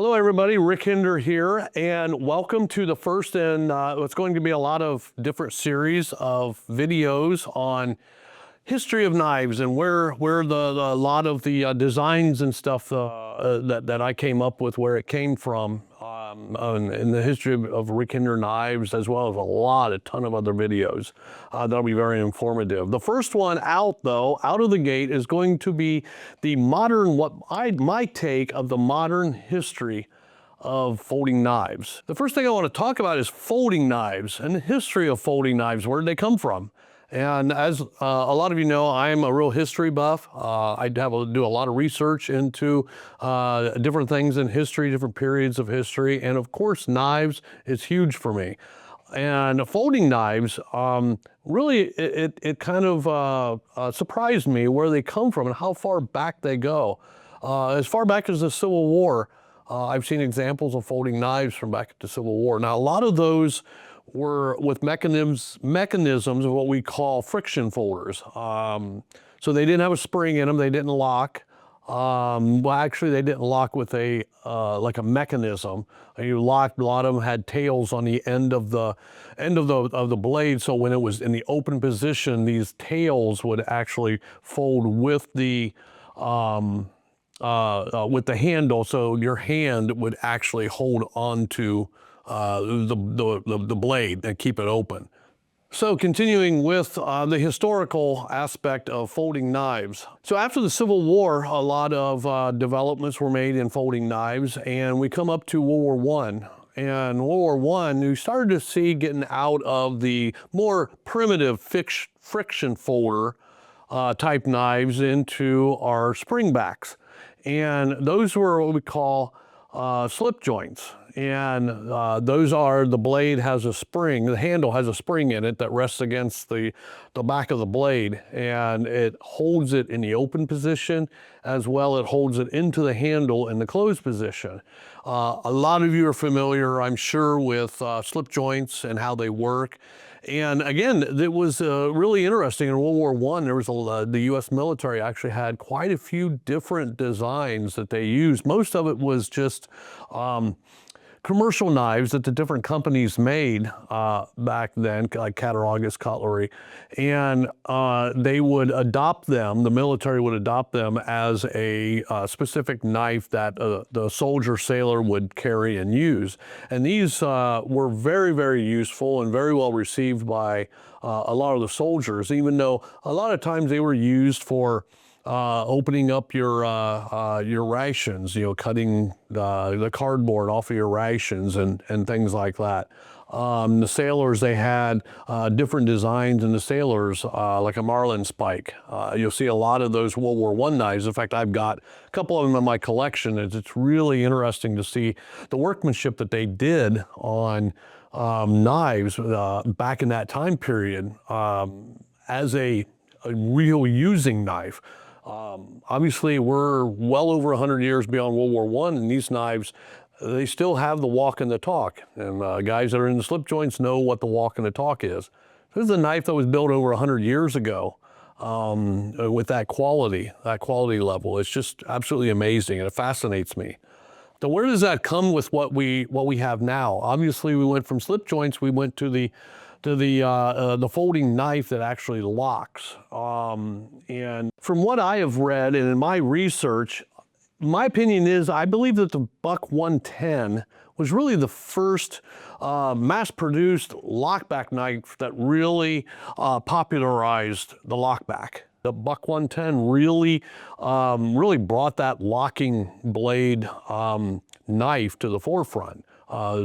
Hello everybody, Rick Hinderer here, and welcome to the first in what's going to be a lot of different series of videos on history of knives and where a lot of the designs and stuff that I came up with, where it came from, in the history of Rick Hinderer Knives, as well as a ton of other videos that'll be very informative. The first one out of the gate, is going to be the modern, my take of the modern history of folding knives. The first thing I want to talk about is folding knives and the history of folding knives. Where did they come from? And as a lot of you know, I'm a real history buff. I do a lot of research into different things in history, different periods of history, and of course, knives is huge for me. And folding knives, really, it kind of surprised me where they come from and how far back they go. As far back as the Civil War, I've seen examples of folding knives from back at the Civil War. Now, a lot of those were with mechanisms of what we call friction folders. So they didn't have a spring in them, they didn't lock. Well, actually, they didn't lock with like a mechanism. You locked. A lot of them had tails on the end of the blade. So when it was in the open position, these tails would actually fold with the handle. So your hand would actually hold onto the blade and keep it open. So continuing with the historical aspect of folding knives. So after the Civil War, a lot of developments were made in folding knives, and we come up to World War I. And World War I, we started to see getting out of the more primitive friction folder type knives into our springbacks. And those were what we call slip joints. And those are, the blade has a spring, the handle has a spring in it that rests against the back of the blade, and it holds it in the open position, as well it holds it into the handle in the closed position. A lot of you are familiar, I'm sure, with slip joints and how they work. And again, it was really interesting. In World War I, there was the U.S. military actually had quite a few different designs that they used. Most of it was just commercial knives that the different companies made back then, like Cattaraugus cutlery, and they would adopt them, the military would adopt them as a specific knife that the soldier sailor would carry and use. And these were very, very useful and very well received by a lot of the soldiers, even though a lot of times they were used for opening up your rations, cutting the cardboard off of your rations and things like that. The sailors, they had different designs in the sailors, like a marlin spike. You'll see a lot of those World War I knives. In fact, I've got a couple of them in my collection. It's really interesting to see the workmanship that they did on knives back in that time period as a real using knife. Obviously, we're well over 100 years beyond World War I, and these knives, they still have the walk and the talk. And guys that are in the slip joints know what the walk and the talk is. This is a knife that was built over 100 years ago with that quality level. It's just absolutely amazing, and it fascinates me. So where does that come with what we have now? Obviously, we went from slip joints, we went to the folding knife that actually locks. And from what I have read and in my research, my opinion is I believe that the Buck 110 was really the first mass-produced lockback knife that really popularized the lockback. The Buck 110 really brought that locking blade knife to the forefront.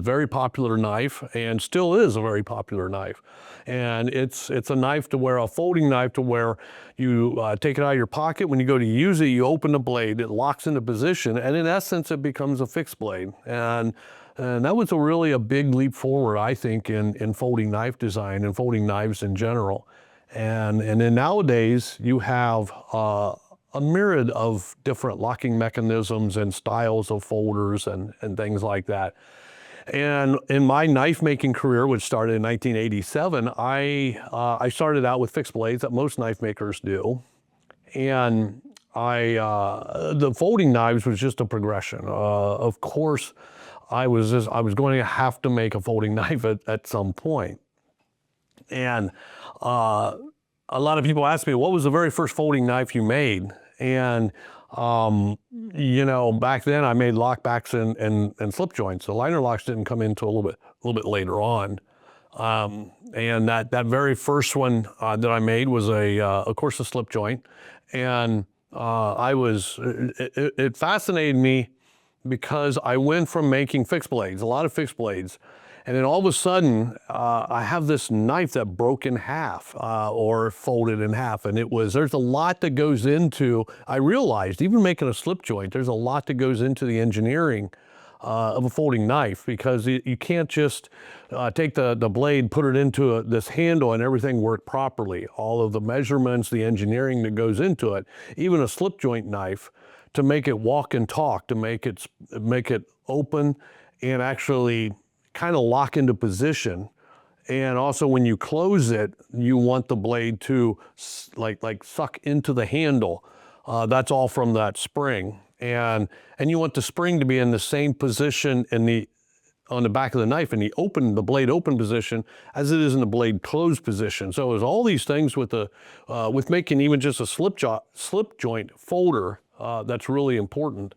Very popular knife, and still is a very popular knife. And it's a knife to where, a folding knife to where you take it out of your pocket. When you go to use it, you open the blade, it locks into position, and in essence, it becomes a fixed blade. And that was really a big leap forward, I think, in folding knife design and folding knives in general. And then nowadays, you have a myriad of different locking mechanisms and styles of folders and things like that. And in my knife making career, which started in 1987, I started out with fixed blades that most knife makers do. And the folding knives was just a progression. Of course, I was going to have to make a folding knife at some point. And a lot of people ask me, what was the very first folding knife you made? And you know, back then I made lockbacks and slip joints. The liner locks didn't come into a little bit later on. And that very first one that I made was of course, a slip joint. And it fascinated me because I went from making fixed blades, a lot of fixed blades, and then all of a sudden, I have this knife that broke in half or folded in half. And there's a lot that goes into, I realized, even making a slip joint, there's a lot that goes into the engineering of a folding knife, because you can't just take the blade, put it into this handle and everything work properly. All of the measurements, the engineering that goes into it, even a slip joint knife, to make it walk and talk, to make it open and actually kind of lock into position. And also when you close it, you want the blade to like suck into the handle. That's all from that spring. And you want the spring to be in the same position on the back of the knife in the blade open position as it is in the blade closed position. So there's all these things with making even just a slip joint folder that's really important.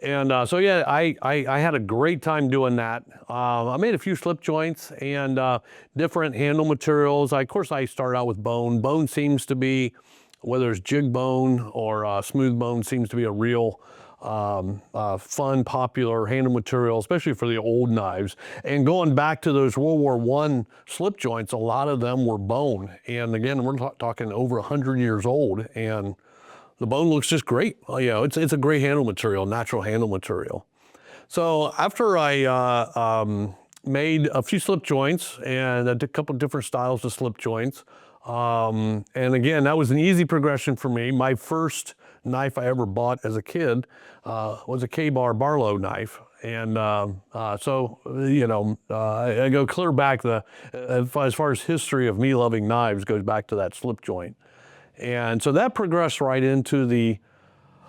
And so yeah, I had a great time doing that. I made a few slip joints and different handle materials. Of course, I started out with bone. Bone seems to be, whether it's jig bone or smooth bone, seems to be a real fun, popular handle material, especially for the old knives. And going back to those World War I slip joints, a lot of them were bone. And again, we're talking over 100 years old, and the bone looks just great. You know, it's a great handle material, natural handle material. So after I made a few slip joints, and I did a couple different styles of slip joints, and again, that was an easy progression for me. My first knife I ever bought as a kid was a K-bar Barlow knife. And so, you know, I go clear back, as far as history of me loving knives goes back to that slip joint. And so that progressed right into the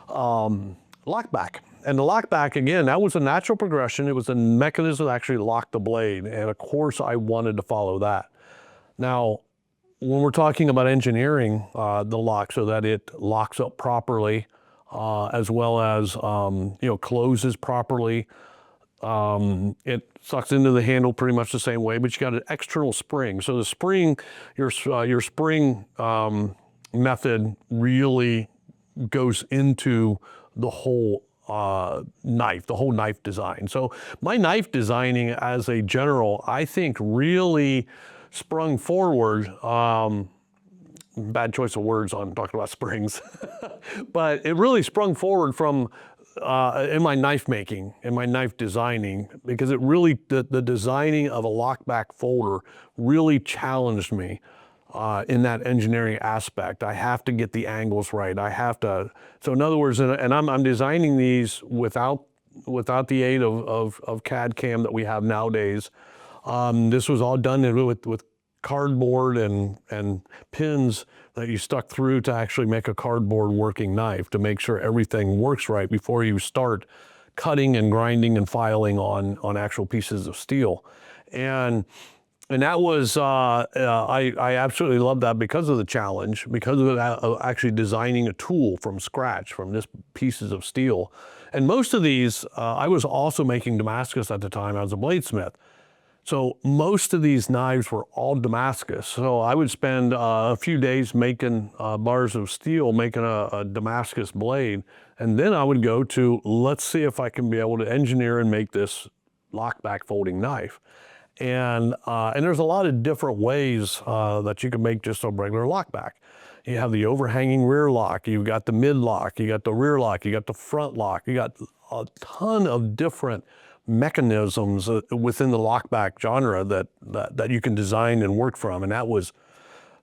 lockback. And the lockback, again, that was a natural progression. It was a mechanism that actually locked the blade. And of course, I wanted to follow that. Now, when we're talking about engineering the lock so that it locks up properly, as well as you know, closes properly, it sucks into the handle pretty much the same way, but you got an external spring. So the spring, your spring method really goes into the whole knife design. So my knife designing as a general, I think, really sprung forward. Bad choice of words on talking about springs, but it really sprung forward from in my knife making, in my knife designing, because it really, the designing of a lockback folder really challenged me in that engineering aspect. I have to get the angles right. I have to, so in other words, and I'm designing these without the aid of CAD CAM that we have nowadays. This was all done with cardboard and pins that you stuck through to actually make a cardboard working knife, to make sure everything works right before you start cutting and grinding and filing on actual pieces of steel. And that was, I absolutely love that because of the challenge, because of actually designing a tool from scratch, from just pieces of steel. And most of these, I was also making Damascus at the time. I was a bladesmith. So most of these knives were all Damascus. So I would spend a few days making bars of steel, making a Damascus blade. And then I would go to, let's see if I can be able to engineer and make this lockback folding knife. And there's a lot of different ways that you can make just a regular lockback. You have the overhanging rear lock, you've got the mid lock, you got the rear lock, you got the front lock, you got a ton of different mechanisms within the lockback genre that you can design and work from. And that was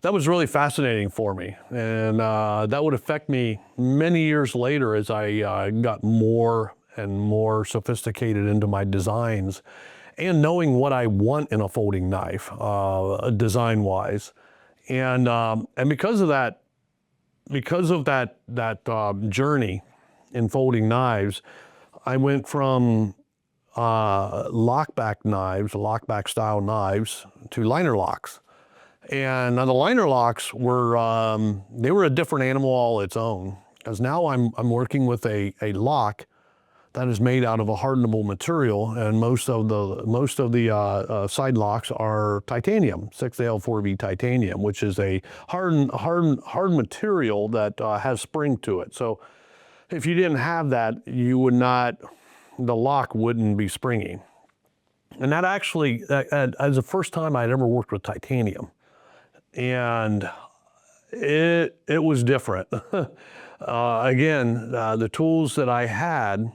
really fascinating for me. And that would affect me many years later as I got more and more sophisticated into my designs, and knowing what I want in a folding knife, design-wise. And because of that because of that journey in folding knives, I went from lockback style knives to liner locks. And now the liner locks were, they were a different animal all its own. Because now I'm working with a lock that is made out of a hardenable material, and most of the side locks are titanium, 6L4V titanium, which is a hard material that has spring to it. So if you didn't have that, you would not, the lock wouldn't be springy. And that actually, as the first time I'd ever worked with titanium, and it was different. Again, the tools that I had,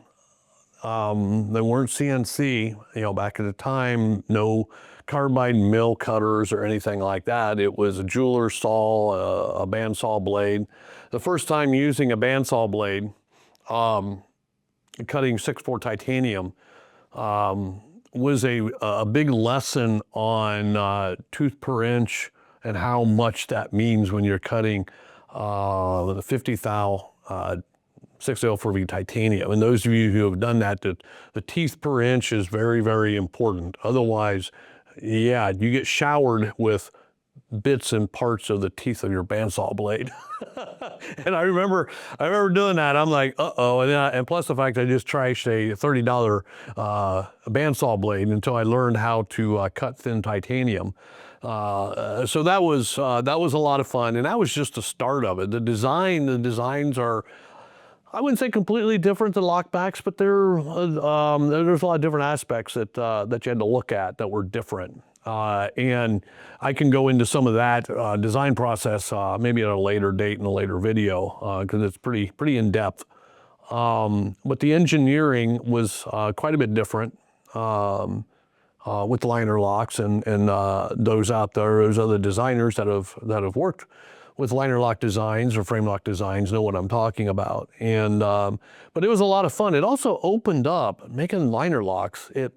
they weren't CNC, back at the time, no carbide mill cutters or anything like that. It was a jeweler's saw, a bandsaw blade. The first time using a bandsaw blade, cutting 6.4 titanium, was a big lesson on tooth per inch and how much that means when you're cutting the 50 thou 6L4V titanium. And those of you who have done that, the teeth per inch is very, very important. Otherwise, yeah, you get showered with bits and parts of the teeth of your bandsaw blade. And I remember doing that. I'm like, uh-oh. And plus the fact I just trashed a $30 bandsaw blade until I learned how to cut thin titanium. So that was a lot of fun, and that was just the start of it. The designs are, I wouldn't say completely different than lockbacks, but there's a lot of different aspects that you had to look at that were different. And I can go into some of that design process maybe at a later date in a later video, because it's pretty in depth. But the engineering was quite a bit different with liner locks, and those out there, those other designers that have worked with liner lock designs or frame lock designs know what I'm talking about. And but it was a lot of fun. It also opened up, making liner locks, it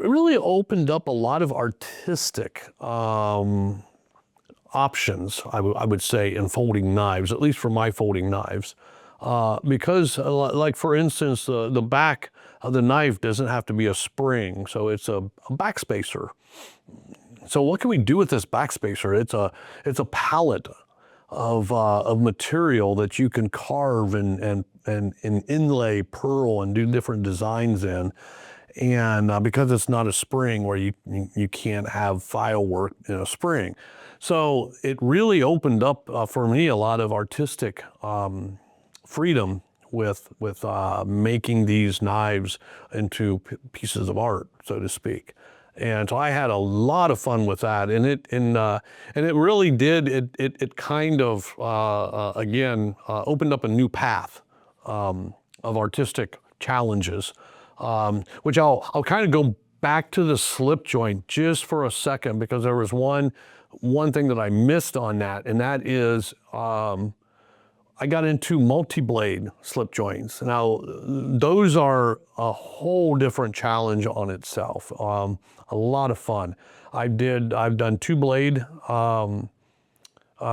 really opened up a lot of artistic options, I would say, in folding knives, at least for my folding knives. Because like for instance, the back of the knife doesn't have to be a spring, so it's a backspacer. So what can we do with this backspacer? It's a palette of material that you can carve and inlay pearl and do different designs in. And because it's not a spring where you can't have file work in a spring. So it really opened up for me a lot of artistic freedom with making these knives into pieces of art, so to speak. And so I had a lot of fun with that, and it really did. It kind of again opened up a new path of artistic challenges, which I'll kind of go back to the slip joint just for a second, because there was one thing that I missed on that, and that is I got into multi-blade slip joints. Now, those are a whole different challenge on itself. A lot of fun. I've done 2-blade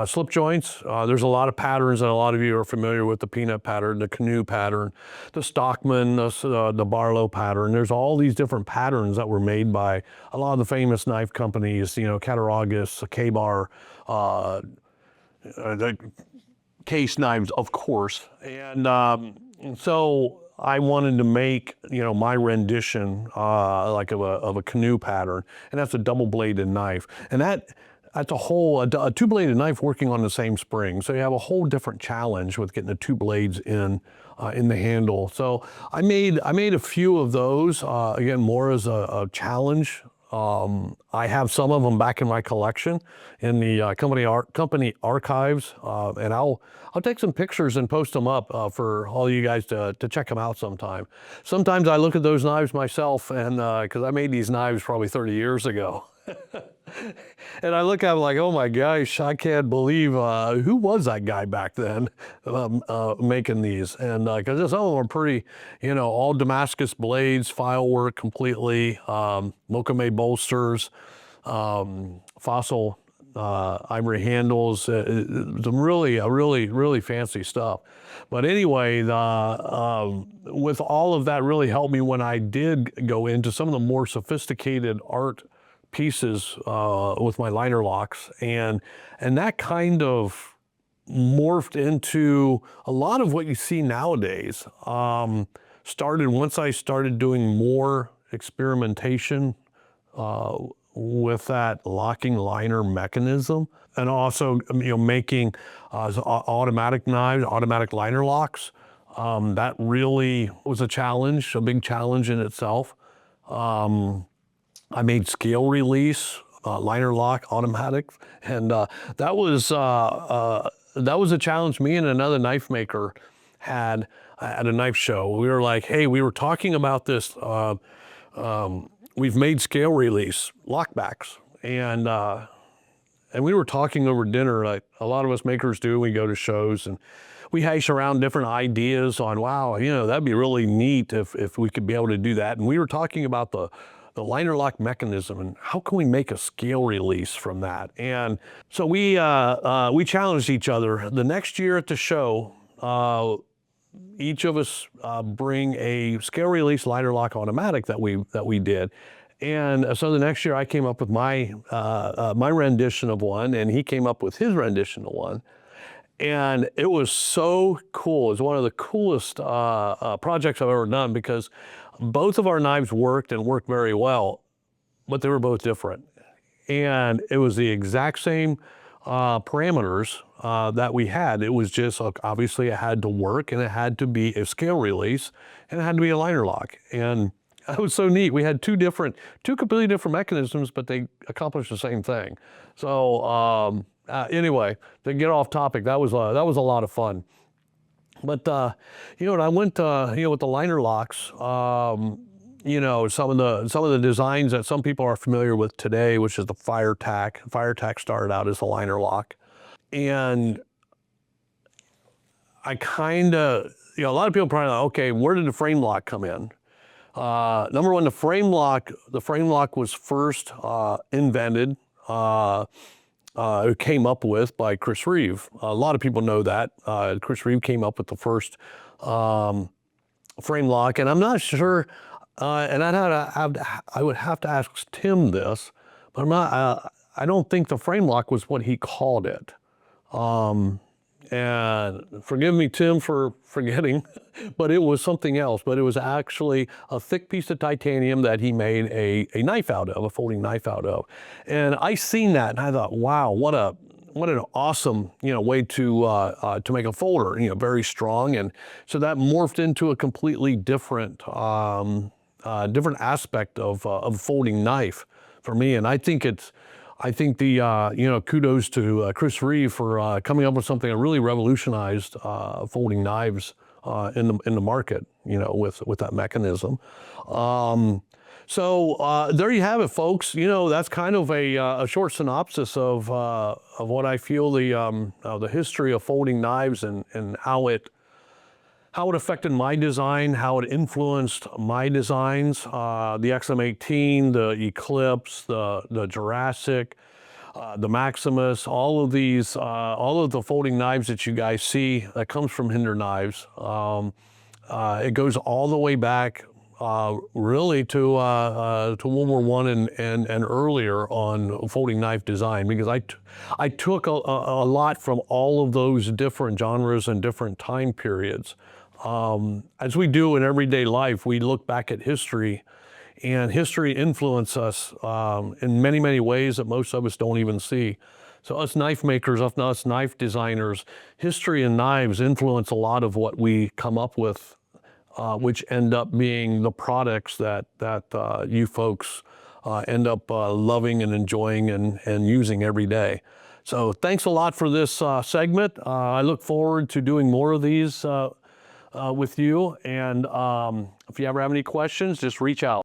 slip joints. There's a lot of patterns, and a lot of you are familiar with the peanut pattern, the canoe pattern, the Stockman, the Barlow pattern. There's all these different patterns that were made by a lot of the famous knife companies, Cattaraugus, K-Bar, the case knives, of course. And so I wanted to make, my rendition like of a canoe pattern, and that's a double-bladed knife. And that's a 2-bladed knife working on the same spring. So you have a whole different challenge with getting the 2 blades in the handle. So I made a few of those, again, more as a challenge. I have some of them back in my collection in the company archives, and I'll take some pictures and post them up for all you guys to check them out sometime. Sometimes I look at those knives myself, and because I made these knives probably 30 years ago. And I look at them like, oh my gosh, I can't believe, who was that guy back then making these? And because some of them are pretty, all Damascus blades, file work completely, Mocha bolsters, fossil ivory handles, some really fancy stuff. But anyway, with all of that really helped me when I did go into some of the more sophisticated art pieces with my liner locks, and that kind of morphed into a lot of what you see nowadays. Started once I started doing more experimentation with that locking liner mechanism, and also making automatic knives, automatic liner locks. That really was a challenge, a big challenge in itself. I made scale release liner lock automatics, and that was a challenge me and another knife maker had at a knife show. We were like, hey, we were talking about this. We've made scale release lockbacks, and we were talking over dinner, like a lot of us makers do. We go to shows and we hash around different ideas on, wow, that'd be really neat if we could be able to do that. And we were talking about the liner lock mechanism and how can we make a scale release from that. And so we challenged each other. The next year at the show, each of us bring a scale release liner lock automatic that we did. And so the next year I came up with my rendition of one, and he came up with his rendition of one. And it was so cool. It was one of the coolest projects I've ever done, because both of our knives worked very well, but they were both different. And it was the exact same parameters that we had. It was just, obviously it had to work, and it had to be a scale release, and it had to be a liner lock. And it was so neat. We had two completely different mechanisms, but they accomplished the same thing. So anyway, to get off topic, that was a lot of fun. But and I went with the liner locks. Some of the designs that some people are familiar with today, which is the fire tack. Fire tack started out as a liner lock, and I kind of, a lot of people probably like, okay, where did the frame lock come in? Number one, the frame lock was first invented. It came up with by Chris Reeve. A lot of people know that. Chris Reeve came up with the first frame lock, and I'm not sure, and I would have to ask Tim this, but I don't think the frame lock was what he called it. And forgive me, Tim, for forgetting, but it was something else. But it was actually a thick piece of titanium that he made a knife out of, a folding knife out of. And I seen that, and I thought, wow, what an awesome way to make a folder, very strong. And so that morphed into a completely different aspect of a folding knife for me. And I think the kudos to Chris Reeve for coming up with something that really revolutionized folding knives in the market, with that mechanism. So there you have it, folks. That's kind of a short synopsis of what I feel the history of folding knives and how it affected my design, how it influenced my designs, the XM18, the Eclipse, the Jurassic, the Maximus, all of the folding knives that you guys see, that comes from Hinderer Knives. It goes all the way back, really to World War I and earlier on folding knife design, because I took a lot from all of those different genres and different time periods. As we do in everyday life, we look back at history, and history influences us in many, many ways that most of us don't even see. So us knife makers, us knife designers, history and knives influence a lot of what we come up with, which end up being the products that you folks end up loving and enjoying and using every day. So thanks a lot for this segment. I look forward to doing more of these with you. And if you ever have any questions, just reach out.